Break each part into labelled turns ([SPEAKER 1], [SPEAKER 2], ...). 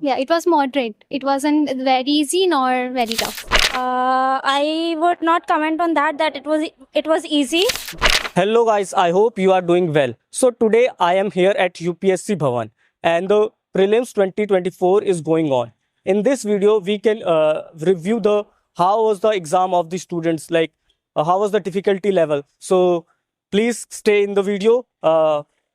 [SPEAKER 1] Yeah, it was moderate. It wasn't very easy nor very tough.
[SPEAKER 2] I would not comment on that. That it was easy.
[SPEAKER 3] Hello guys, I hope you are doing well. So today I am here at UPSC Bhavan and the prelims 2024 is going on. In this video we can review the how was the exam of the students, like how was the difficulty level. So please stay in the video.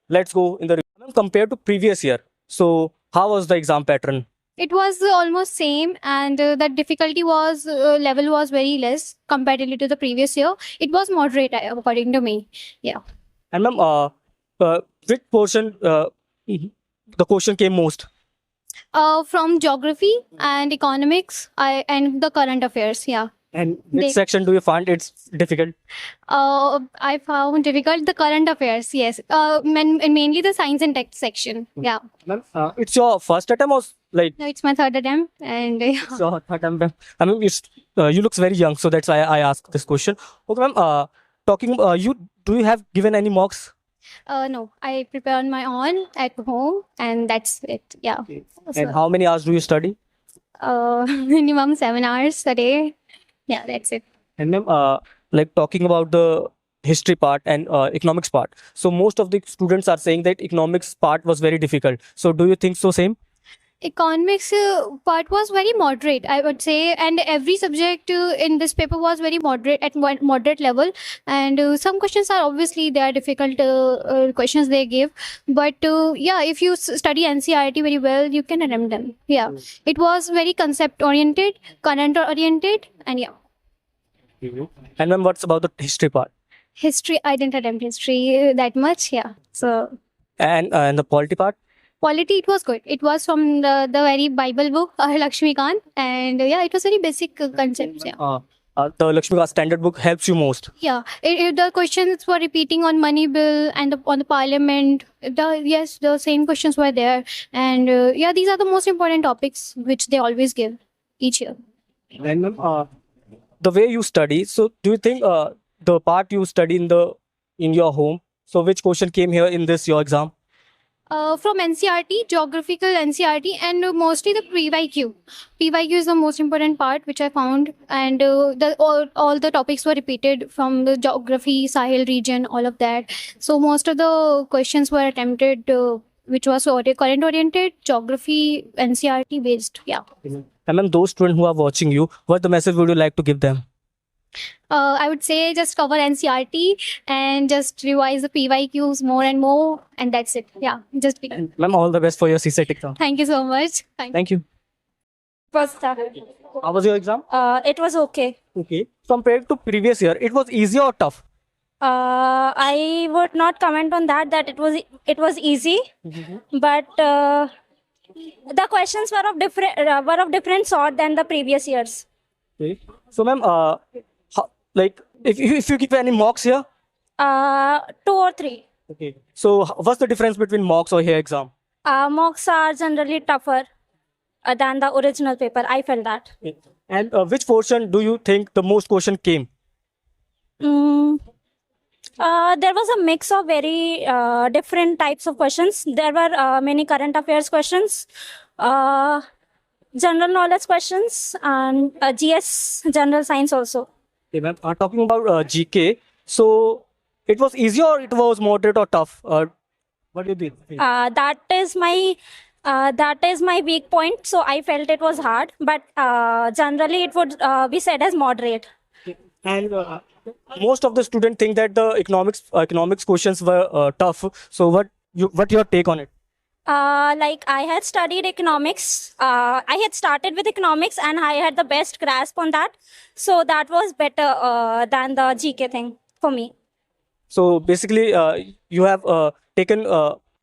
[SPEAKER 3] Let's go in the review. Compared to previous year. So how was the exam pattern?
[SPEAKER 1] It was almost same, and the difficulty was level was very less comparatively to the previous year. It was moderate according to me. Yeah.
[SPEAKER 3] And ma'am, which portion the question came most?
[SPEAKER 1] From geography and economics, and the current affairs. Yeah.
[SPEAKER 3] And which
[SPEAKER 1] They-
[SPEAKER 3] section do you find it's difficult?
[SPEAKER 1] I found difficult the current affairs. Yes. Mainly the science and tech section. Yeah.
[SPEAKER 3] Ma'am, it's your first attempt or like
[SPEAKER 1] No, it's my third attempt, and
[SPEAKER 3] it's your third attempt? Ma'am? I mean, you looks very young, so that's why I asked this question. Okay, ma'am. Talking, do you have given any mocks?
[SPEAKER 1] no, I prepare on my own at home, and that's it. Yeah.
[SPEAKER 3] And how many hours do you study?
[SPEAKER 1] Minimum 7 hours a day. Yeah, that's it.
[SPEAKER 3] And ma'am, like talking about the history part and economics part. So most of the students are saying that economics part was very difficult. So do you think so same?
[SPEAKER 1] Economics part was very moderate, I would say, and every subject in this paper was very moderate at moderate level. And some questions are obviously they are difficult questions they give, but yeah, if you study NCERT very well, you can attempt them. Yeah, it was very concept oriented, current oriented, and yeah.
[SPEAKER 3] And ma'am, what's about the history part?
[SPEAKER 1] History, I didn't attempt history that much. Yeah, so
[SPEAKER 3] And the polity part?
[SPEAKER 1] quality, it was good. It was from the very Bible book, Lakshmi Khan, and yeah, it was very basic concepts. Yeah.
[SPEAKER 3] The Lakshmikant standard book helps you most.
[SPEAKER 1] Yeah, the questions were repeating on money bill and on the parliament. Yes, the same questions were there, and yeah, these are the most important topics which they always give each year.
[SPEAKER 3] And ma'am, the way you study, so do you think the part you study in your home, so which question came here in this your exam?
[SPEAKER 1] From NCRT, geographical NCRT, and mostly the PYQ. PYQ is the most important part which I found, and all the topics were repeated from the geography, Sahel region, all of that. So most of the questions were attempted, which was current oriented, geography, NCRT based. Yeah.
[SPEAKER 3] And ma'am, those students who are watching you, what the message would you like to give them?
[SPEAKER 1] I would say just cover NCRT and just revise the PYQs more and more, and that's it. Yeah, just be.
[SPEAKER 3] And ma'am, all the best for your CSET exam.
[SPEAKER 1] Thank you so much.
[SPEAKER 3] Thank you.
[SPEAKER 2] Was tough.
[SPEAKER 3] How was your exam?
[SPEAKER 2] It was okay.
[SPEAKER 3] Okay. Compared to previous year, it was easy or tough?
[SPEAKER 2] I would not comment on that. That it was easy, but the questions were of different sort than the previous years.
[SPEAKER 3] Okay. So ma'am, like if you give any mocks here,
[SPEAKER 2] 2 or 3.
[SPEAKER 3] okay. So what's the difference between mocks or here exam?
[SPEAKER 2] Mocks are generally tougher than the original paper. I felt that.
[SPEAKER 3] Okay. And which portion do you think the most question came?
[SPEAKER 2] Mm, there was a mix of very different types of questions. There were many current affairs questions, general knowledge questions, and GS, general science also.
[SPEAKER 3] Okay, ma'am. Talking about GK, so it was easy or it was moderate or tough? What do you think?
[SPEAKER 2] That is my weak point. So I felt it was hard, but generally it would be said as moderate.
[SPEAKER 3] And most of the students think that the economics questions were tough. So what your take on it?
[SPEAKER 2] Like I had studied economics. I had started with economics and I had the best grasp on that. So that was better than the GK thing for me.
[SPEAKER 3] So basically, you have taken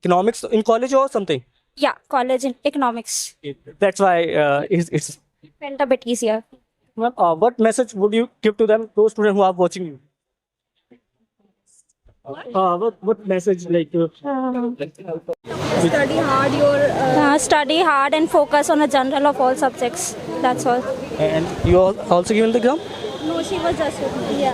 [SPEAKER 3] economics in college or something.
[SPEAKER 2] Yeah, college in economics
[SPEAKER 3] That's why it's.
[SPEAKER 2] felt a bit easier.
[SPEAKER 3] Ma'am, what message would you give to them, those students who are watching you? What message like?
[SPEAKER 2] Study hard and focus on a general of all subjects. That's all.
[SPEAKER 3] And you also given the exam?
[SPEAKER 2] No, she was just with me. Yeah.